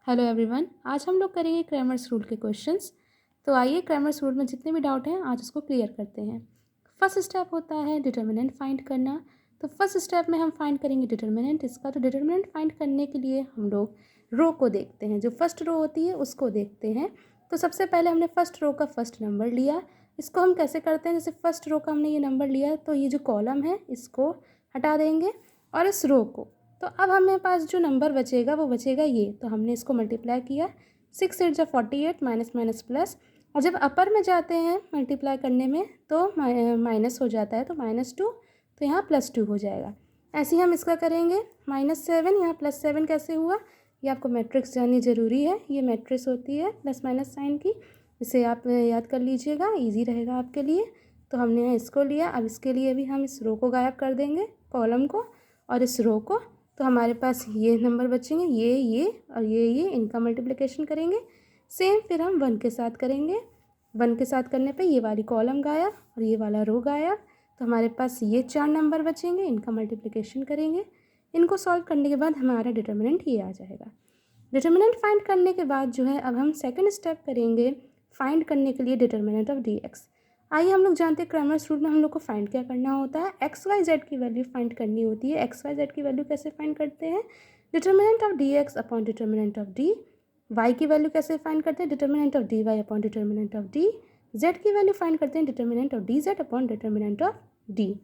Hello everyone, आज हम लोग करेंगे क्रैमर्स रूल के क्वेश्चंस। तो आइए क्रैमर्स रूल में जितने भी डाउट हैं आज उसको क्लियर करते हैं। फर्स्ट स्टेप होता है डिटर्मिनेंट फाइंड करना। तो फर्स्ट स्टेप में हम फाइंड करेंगे डिटर्मिनेंट इसका। तो डिटर्मिनेंट फाइंड करने के लिए हम लोग रो को देखते हैं, जो फर्स्ट रो होती है उसको देखते हैं। तो सबसे पहले हमने फर्स्ट रो का फर्स्ट नंबर लिया। इसको हम कैसे करते हैं, जैसे फर्स्ट रो का हमने ये नंबर लिया तो ये जो कॉलम है इसको हटा देंगे और इस रो को। तो अब हमें पास जो नंबर बचेगा वो बचेगा ये। तो हमने इसको मल्टीप्लाई किया, 6 8 जा 48 माइनस माइनस प्लस। और जब अपर में जाते हैं मल्टीप्लाई करने में तो माइनस हो जाता है, तो -2, तो यहाँ +2 हो जाएगा। ऐसे ही हम इसका करेंगे -7, यहाँ +7 कैसे हुआ, ये आपको मैट्रिक्स जाननी ज़रूरी है। ये मैट्रिक्स होती है प्लस माइनस साइन की, इसे आप याद कर लीजिएगा, ईजी रहेगा आपके लिए। तो हमने यहाँ इसको लिया। अब इसके लिए भी हम इस रो को गायब कर देंगे, कॉलम को और इस रो को। तो हमारे पास ये नंबर बचेंगे, ये और ये इनका मल्टीप्लिकेशन करेंगे। सेम फिर हम 1 के साथ करेंगे। 1 के साथ करने पे ये वाली कॉलम गायब और ये वाला रो गायब। तो हमारे पास ये 4 नंबर बचेंगे, इनका मल्टीप्लिकेशन करेंगे। इनको सॉल्व करने के बाद हमारा डिटर्मिनेंट ये आ जाएगा। डिटर्मिनेंट फाइंड करने के बाद जो है अब हम सेकंड स्टेप करेंगे फाइंड करने के लिए डिटर्मिनेंट ऑफ डी एक्स। आइए हम लोग जानते हैं क्रैमर्स रूल में हम लोग को फाइंड क्या करना होता है, एक्स वाई जेड की वैल्यू फाइंड करनी होती है। एक्स वाई जेड की वैल्यू कैसे फाइंड करते हैं, determinant of d x upon determinant of d. Y की वैल्यू कैसे फाइंड करते हैं, determinant of d y upon determinant of d. Z की वैल्यू फाइंड करते हैं determinant of d z upon determinant of d.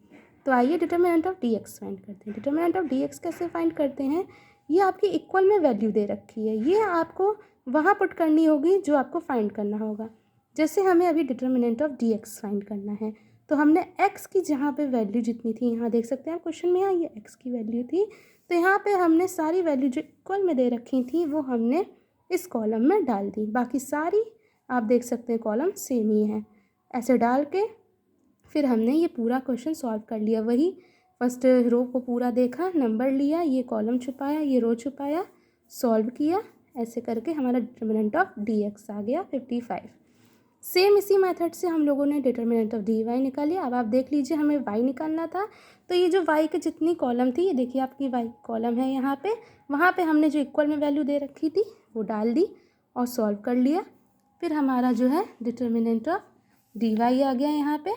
तो आइए determinant of d x find करते हैं। डिटर्मिनेंट ऑफ डी एक्स कैसे फाइंड करते हैं, ये आपकी इक्वल में वैल्यू दे रखी है, ये आपको वहाँ पुट करनी होगी जो आपको फाइंड करना होगा। जैसे हमें अभी determinant of d x find करना है, तो हमने एक्स की जहाँ पे वैल्यू जितनी थी, यहाँ देख सकते हैं आप क्वेश्चन में, यहाँ ये एक्स की वैल्यू थी। तो यहाँ पे हमने सारी वैल्यू जो इक्वल में दे रखी थी वो हमने इस कॉलम में डाल दी। बाकी सारी आप देख सकते हैं कॉलम सेम ही है। ऐसे डाल के फिर हमने ये पूरा क्वेश्चन सॉल्व कर लिया। वही फर्स्ट रो को पूरा देखा, नंबर लिया, ये कॉलम छुपाया, ये रो छुपाया, सॉल्व किया। ऐसे करके हमारा डिटर्मिनेंट ऑफ डी एक्स आ गया 55। सेम इसी मेथड से हम लोगों ने डिटर्मिनेंट ऑफ डी वाई निकाली। अब आप देख लीजिए, हमें वाई निकालना था। तो ये जो वाई की जितनी कॉलम थी, ये देखिए आपकी वाई कॉलम है यहाँ पे, वहाँ पे हमने जो इक्वल में वैल्यू दे रखी थी वो डाल दी और सॉल्व कर लिया। फिर हमारा जो है डिटर्मिनेंट ऑफ डी वाई आ गया यहाँ पे।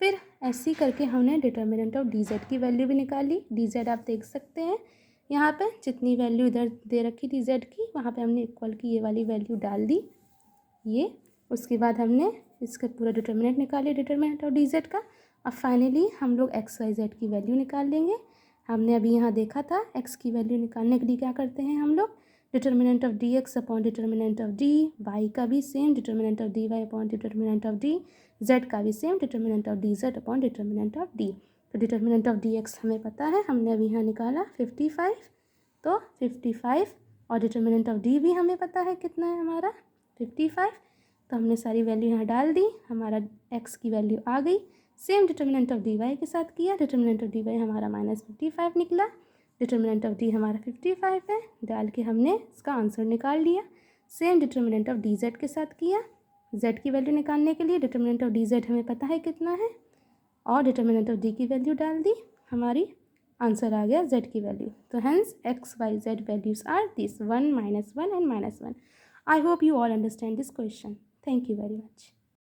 फिर ऐसे ही करके हमने डिटर्मिनेंट ऑफ डी जेड की वैल्यू भी निकाली। डी जेड आप देख सकते हैं यहाँ पे, जितनी वैल्यू इधर दे रखी थी जेड की, वहाँ पे हमने इक्वल की ये वाली वैल्यू डाल दी। ये उसके बाद हमने इसका पूरा डिटर्मिनेंट निकाले, डिटर्मिनेंट ऑफ डी जेड का। अब फाइनली हम लोग एक्स वाई जेड की वैल्यू निकाल लेंगे। हमने अभी यहाँ देखा था एक्स की वैल्यू निकालने के लिए क्या करते हैं हम लोग, determinant of d x upon determinant of d, y का भी same determinant of d y upon determinant of d, z का भी same determinant of d z upon determinant of d. तो डिटर्मिनेंट ऑफ डी एक्स हमें पता है, हमने अभी यहाँ निकाला 55। तो 55 और डिटर्मिनेंट ऑफ डी भी हमें पता है कितना है हमारा 55। तो हमने सारी वैल्यू यहाँ डाल दी, हमारा एक्स की वैल्यू आ गई। Same determinant of d y के साथ किया, डिटर्मिनेंट ऑफ डी वाई हमारा -55 निकला, डिटर्मिनेंट ऑफ डी हमारा 55 है, डाल के हमने इसका आंसर निकाल लिया। Same determinant of d Z के साथ किया, जेड की वैल्यू निकालने के लिए डिटर्मिनेंट ऑफ डी जेड हमें पता है कितना है और डिटर्मिनेंट ऑफ डी की वैल्यू डाल दी, हमारी आंसर आ गया जेड की वैल्यू। तो hence x y z values are this 1 -1 and -1। I hope you all understand this question. Thank you very much.